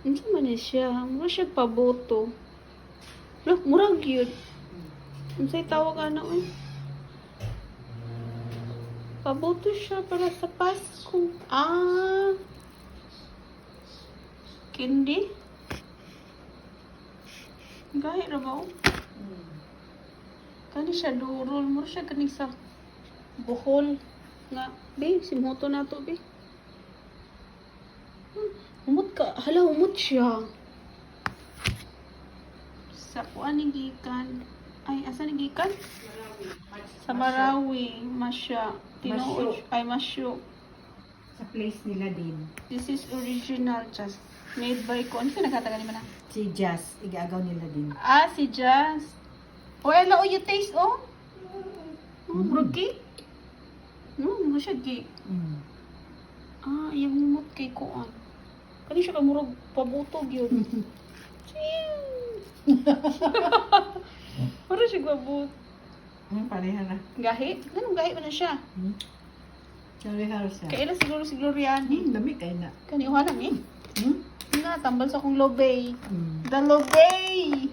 Ano man siya? Mura siya paboto. Look, murag yun. Ano sa'y tawag eh? Paboto siya para sa Pasko. Candy? Gaya na ba? Kani siya durol. Mura siya kaning sa buhol. Nga, be, simuto na to, be. Humot ka. Hala, humot siya. Sa kuan ni gikan. Ay, asa ni gikan? Sa Marawi. Masya. Tinuod. Ay, masyo. Sa place nila din. This is original, just made by ko. Ano siya nakatagal naman na? Si Jazz, igagaw nila din. Si Jazz. Ala, you taste, murag cake. Murag siya cake. Yung humot kay kuan. Kani siya ka murag pabutog yun. Murag siya pabut. Pareha na. Gahi? Anong gahi ba na siya? Pareha siya. Kailan siguro si Gloriani? Dami kayo na. Kaniuha na tambal sa kong lobay. Mm. The lobay!